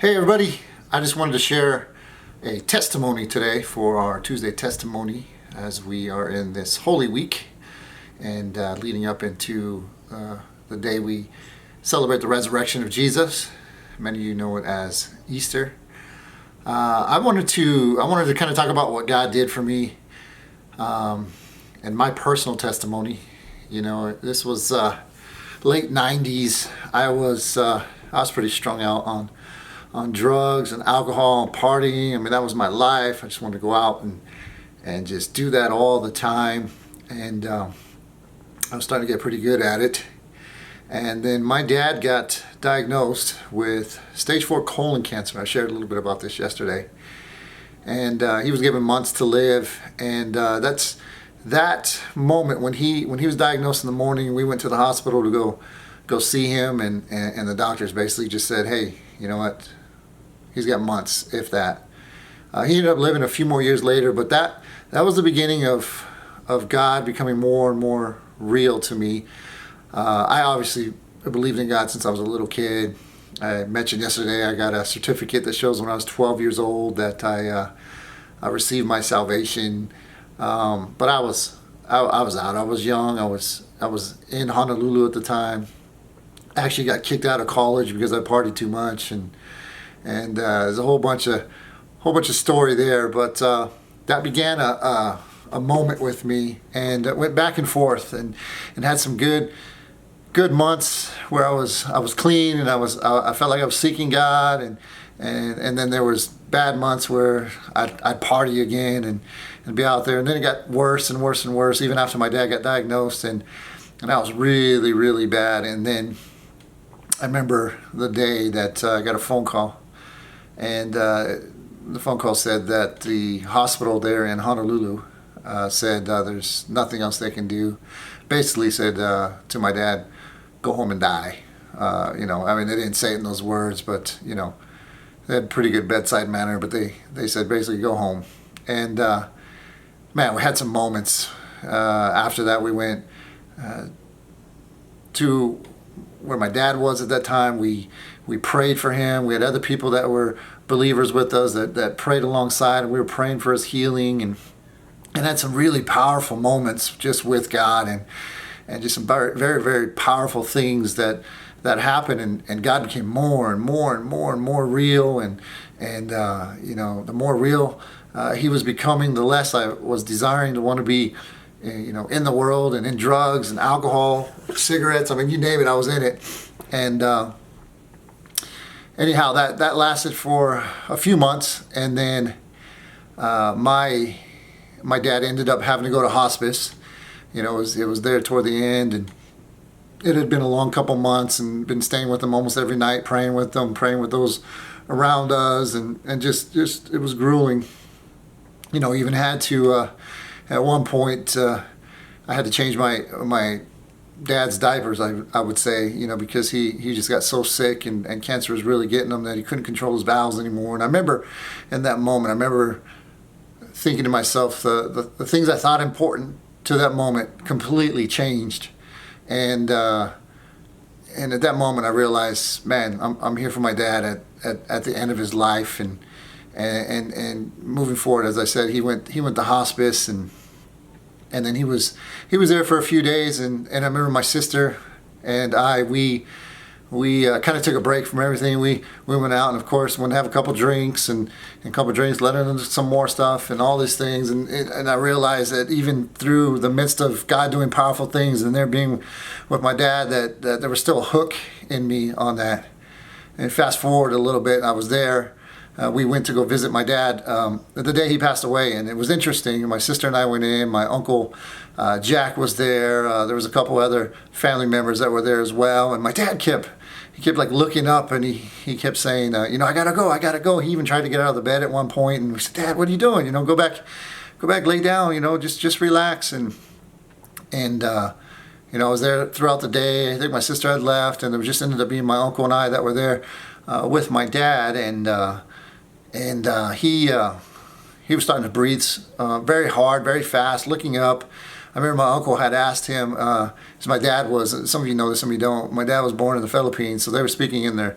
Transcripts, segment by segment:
Hey everybody, I just wanted to share a testimony today for our Tuesday testimony as we are in this Holy Week and leading up into the day we celebrate the resurrection of Jesus. Many of you know it as Easter. I wanted to kind of talk about what God did for me and my personal testimony. You know, this was late 90s. I was pretty strung out on drugs and alcohol and partying. I mean, that was my life. I just wanted to go out and just do that all the time. And I was starting to get pretty good at it. And then my dad got diagnosed with stage 4 colon cancer. I shared a little bit about this yesterday. And he was given months to live. And that's that moment when he was diagnosed in the morning. We went to the hospital to go see him, and the doctors basically just said, hey, you know what? He's got months, if that. He ended up living a few more years later, but that was the beginning of God becoming more and more real to me. I obviously believed in God since I was a little kid. I mentioned yesterday I got a certificate that shows when I was 12 years old that I received my salvation. But I was out. I was young. I was in Honolulu at the time. I actually got kicked out of college because I partied too much, and there's a whole bunch of story there. But that began a moment with me, and it went back and forth, and had some good months where I was clean, and I felt like I was seeking God, and then there was bad months where I'd party again and be out there, and then it got worse and worse and worse even after my dad got diagnosed, and that was really, really bad. And then I remember the day that I got a phone call, and the phone call said that the hospital there in Honolulu said there's nothing else they can do. Basically said to my dad, go home and die. You know, I mean, they didn't say it in those words, but, you know, they had pretty good bedside manner, but they said basically go home. And, man, we had some moments. After that, we went to where my dad was at that time. We prayed for him. We had other people that were believers with us that prayed alongside, and we were praying for his healing, and had some really powerful moments just with God, and just some very, very, very powerful things that happened, and God became more and more and more and more real, and you know, the more real he was becoming, the less I was desiring to want to be, you know, in the world and in drugs and alcohol, cigarettes. I mean, you name it, I was in it. And anyhow, that lasted for a few months, and then my dad ended up having to go to hospice. You know, it was there toward the end, and it had been a long couple months, and been staying with them almost every night, praying with them, praying with those around us, and just it was grueling. You know, even had to at one point I had to change my dad's diapers, I would say, you know, because he just got so sick, and cancer was really getting him that he couldn't control his bowels anymore. And I remember in that moment, I remember thinking to myself, the things I thought important to that moment completely changed. And at that moment I realized, man, I'm here for my dad at the end of his life, and moving forward. As I said, he went to hospice, and then he was there for a few days, and I remember my sister and we kind of took a break from everything. We went out, and of course went to have a couple drinks, and let into some more stuff and all these things, and I realized that even through the midst of God doing powerful things and there being with my dad, that there was still a hook in me on that. And fast forward a little bit, I was there. We went to go visit my dad the day he passed away, and it was interesting. My sister and I went in. My uncle Jack was there. There was a couple other family members that were there as well, and my dad kept like looking up, and he kept saying, you know, I gotta go. He even tried to get out of the bed at one point, and we said, Dad, what are you doing? You know, go back, lay down. You know, just relax. And you know, I was there throughout the day. I think my sister had left, and there just ended up being my uncle and I that were there with my dad, and he was starting to breathe very hard, very fast, looking up. I remember my uncle had asked him, so my dad was, some of you know this, some of you don't, my dad was born in the Philippines, so they were speaking in their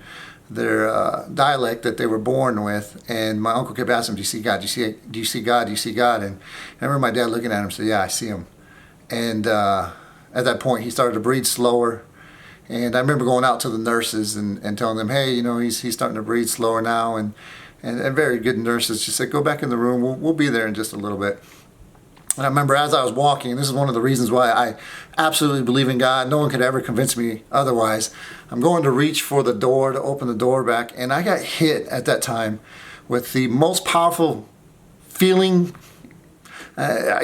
dialect that they were born with. And my uncle kept asking him, "Do you see God? Do you see God? Do you see God?" And I remember my dad looking at him and said, "Yeah, I see him." And at that point, he started to breathe slower. And I remember going out to the nurses and telling them, "Hey, he's starting to breathe slower now." And very good nurses just said, "Go back in the room. We'll be there in just a little bit." And I remember as I was walking, and this is one of the reasons why I absolutely believe in God. No one could ever convince me otherwise. I'm going to reach for the door to open the door back, and I got hit at that time with the most powerful feeling.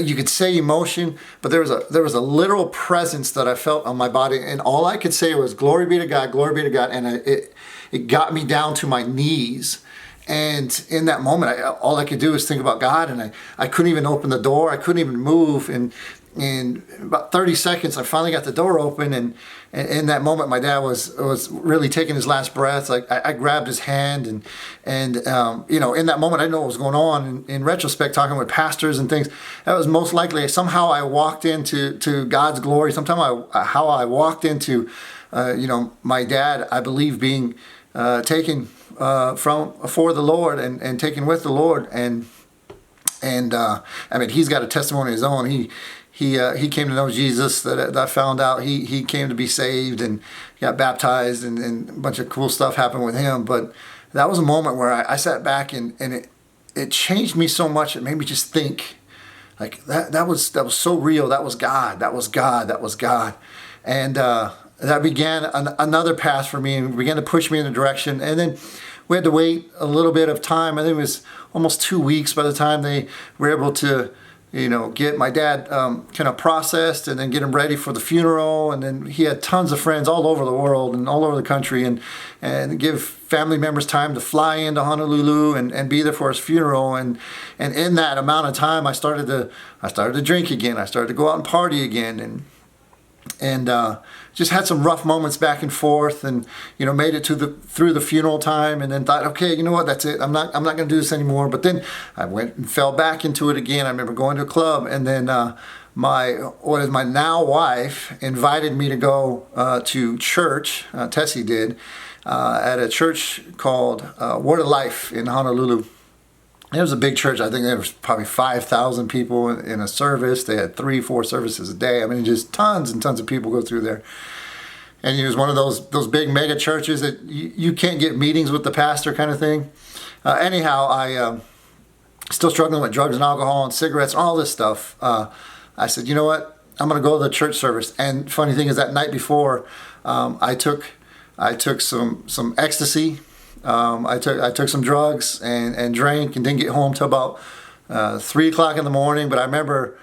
You could say emotion, but there was a literal presence that I felt on my body, and all I could say was, "Glory be to God, glory be to God," and it got me down to my knees. And in that moment, all I could do was think about God, and I couldn't even open the door. I couldn't even move. And in about 30 seconds, I finally got the door open. And in that moment, my dad was really taking his last breath. Like I grabbed his hand, and in that moment, I didn't know what was going on. And in retrospect, talking with pastors and things, that was most likely somehow I walked into God's glory. How I walked into, my dad, I believe, being taken for the Lord and taken with the Lord. And I mean, he's got a testimony of his own. He came to know Jesus that I found out. He came to be saved and got baptized, and a bunch of cool stuff happened with him. But that was a moment where I sat back and it changed me so much. It made me just think, like, that was so real. That was God. That was God. That was God. And that began another path for me and began to push me in a direction. And then we had to wait a little bit of time. I think it was almost 2 weeks by the time they were able to, get my dad kind of processed and then get him ready for the funeral. And then he had tons of friends all over the world and all over the country, and give family members time to fly into Honolulu and be there for his funeral. And in that amount of time, I started to drink again. I started to go out and party again, and just had some rough moments back and forth, and made it through the funeral time, and then thought, okay, you know what, that's it. I'm not going to do this anymore. But then I went and fell back into it again. I remember going to a club, and then my now wife invited me to go to church. Tessie did at a church called Word of Life in Honolulu. It was a big church. I think there was probably 5,000 people in a service. They had 3-4 services a day. I mean, just tons and tons of people go through there. And it was one of those big mega churches that you can't get meetings with the pastor kind of thing. Anyhow, I still struggling with drugs and alcohol and cigarettes and all this stuff. I said, you know what? I'm going to go to the church service. And funny thing is, that night before, I took some ecstasy. I took some drugs and drank and didn't get home till about 3 o'clock in the morning. But I remember,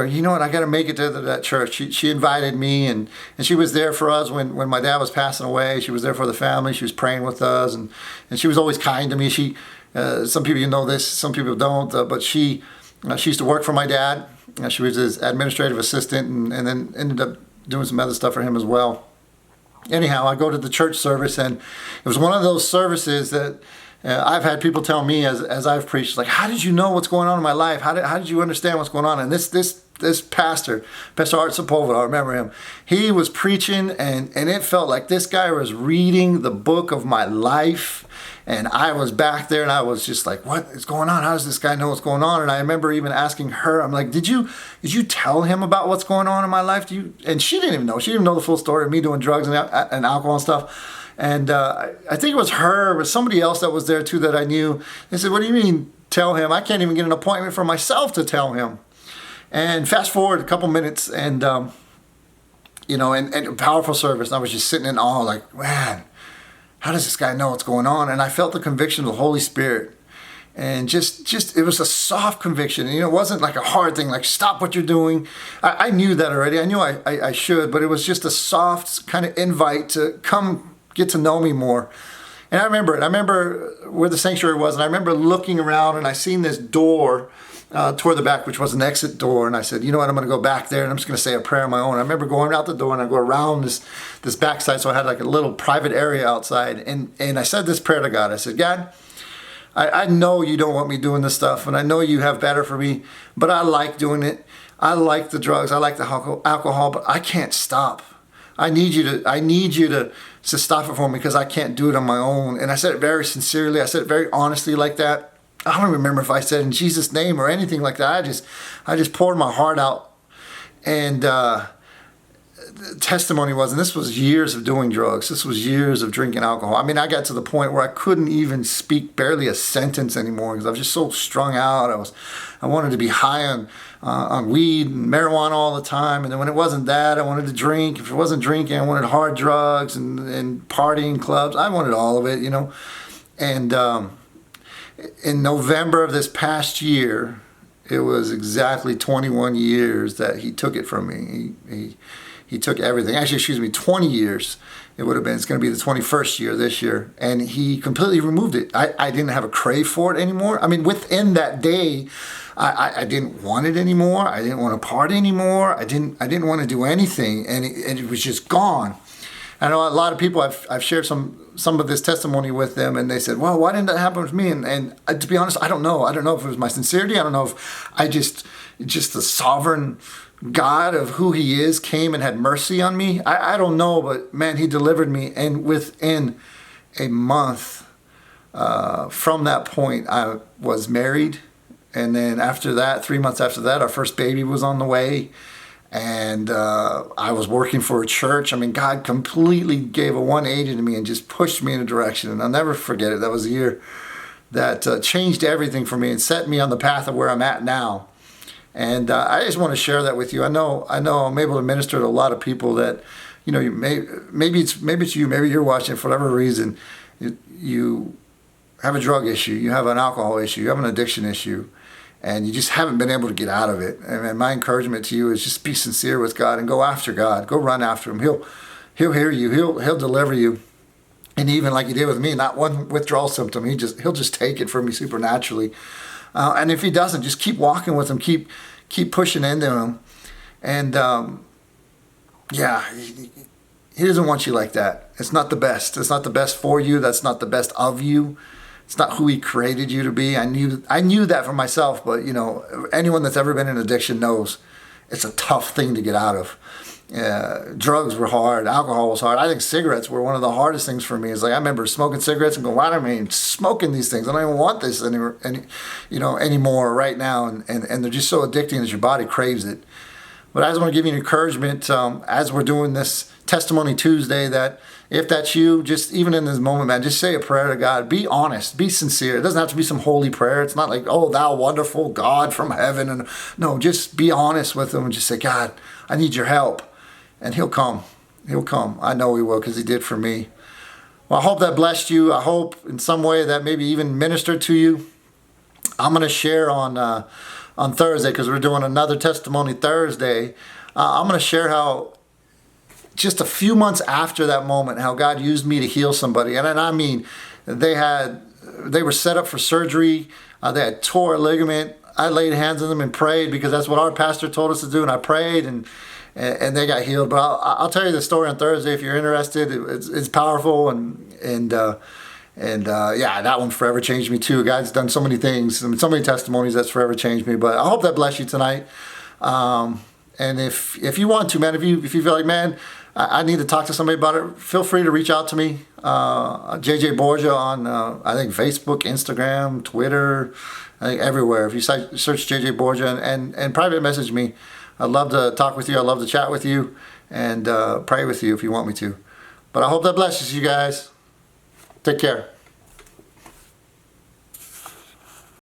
you know what, I got to make it to that church. She invited me, and she was there for us when my dad was passing away. She was there for the family. She was praying with us, and she was always kind to me. Some people know this, some people don't, but she used to work for my dad. She was his administrative assistant, and then ended up doing some other stuff for him as well. Anyhow, I go to the church service, and it was one of those services that I've had people tell me as I've preached, like, how did you know what's going on in my life? How did you understand what's going on? And this pastor, Pastor Art Sepulveda, I remember him. He was preaching, and it felt like this guy was reading the book of my life. And I was back there, and I was just like, what is going on? How does this guy know what's going on? And I remember even asking her, I'm like, did you tell him about what's going on in my life? And she didn't even know. She didn't even know the full story of me doing drugs and alcohol and stuff. And I think it was her, or somebody else that was there too that I knew. They said, what do you mean tell him? I can't even get an appointment for myself to tell him. And fast forward a couple minutes, and and a powerful service. And I was just sitting in awe, like, man, how does this guy know what's going on? And I felt the conviction of the Holy Spirit. And just it was a soft conviction. And, it wasn't like a hard thing, like, stop what you're doing. I knew that already. I knew I should, but it was just a soft kind of invite to come get to know me more. And I remember it. I remember where the sanctuary was, and I remember looking around, and I seen this door toward the back, which was an exit door. And I said, you know what, I'm going to go back there, and I'm just going to say a prayer on my own. I remember going out the door, and I go around this backside, so I had like a little private area outside. And I said this prayer to God. I said, God, I know you don't want me doing this stuff, and I know you have better for me, but I like doing it. I like the drugs. I like the alcohol, but I can't stop. I need you to stop it for me because I can't do it on my own. And I said it very sincerely. I said it very honestly like that. I don't remember if I said in Jesus' name or anything like that. I just poured my heart out. And testimony was, and this was years of doing drugs. This was years of drinking alcohol. I mean, I got to the point where I couldn't even speak barely a sentence anymore because I was just so strung out. I wanted to be high on weed and marijuana all the time. And then when it wasn't that, I wanted to drink. If it wasn't drinking, I wanted hard drugs and partying clubs. I wanted all of it, And in November of this past year, it was exactly 21 years that he took it from me. He took everything. Actually, 20 years it would have been. It's going to be the 21st year this year. And he completely removed it. I didn't have a crave for it anymore. I mean, within that day, I didn't want it anymore. I didn't want to party anymore. I didn't want to do anything. And it was just gone. I know a lot of people, I've shared some of this testimony with them, and they said, well, why didn't that happen with me? And to be honest, I don't know. I don't know if it was my sincerity. I don't know if just the sovereign God of who he is came and had mercy on me. I don't know, but man, he delivered me. And within a month from that point, I was married. And then after that, 3 months after that, our first baby was on the way. And I was working for a church. I mean, God completely gave a 180 to me and just pushed me in a direction. And I'll never forget it. That was a year that changed everything for me and set me on the path of where I'm at now. And I just want to share that with you. I know I'm able to minister to a lot of people that, maybe it's you, maybe you're watching for whatever reason. You have a drug issue, you have an alcohol issue, you have an addiction issue, and you just haven't been able to get out of it. And my encouragement to you is just be sincere with God and go after God. Go run after him. He'll hear you. He'll deliver you. And even like he did with me, not one withdrawal symptom. He'll just take it from me supernaturally. And if he doesn't, just keep walking with him. Keep pushing into him. And he doesn't want you like that. It's not the best. It's not the best for you. That's not the best of you. It's not who he created you to be. I knew that for myself, but anyone that's ever been in addiction knows it's a tough thing to get out of. Drugs were hard. Alcohol was hard. I think cigarettes were one of the hardest things for me. It's like I remember smoking cigarettes and going, why am I even smoking these things? I don't even want this anymore right now. And they're just so addicting that your body craves it. But I just want to give you an encouragement as we're doing this Testimony Tuesday that if that's you, just even in this moment, man, just say a prayer to God. Be honest. Be sincere. It doesn't have to be some holy prayer. It's not like, oh, thou wonderful God from heaven. And no, just be honest with him and just say, God, I need your help. And he'll come. He'll come. I know he will because he did for me. Well, I hope that blessed you. I hope in some way that maybe even ministered to you. I'm going to share on Thursday because we're doing another Testimony Thursday. I'm going to share how just a few months after that moment, how God used me to heal somebody. And I mean, they were set up for surgery. They had tore a ligament. I laid hands on them and prayed because that's what our pastor told us to do. And I prayed and they got healed. But I'll tell you the story on Thursday if you're interested. It's powerful and that one forever changed me too. God's done so many things, so many testimonies that's forever changed me. But I hope that bless you tonight. And if you want to, man, if you feel like, man, I need to talk to somebody about it, feel free to reach out to me. JJ Borja on I think Facebook, Instagram, Twitter, I think everywhere. If you search JJ Borja and private message me. I'd love to talk with you. I'd love to chat with you and pray with you if you want me to. But I hope that blesses you guys. Take care.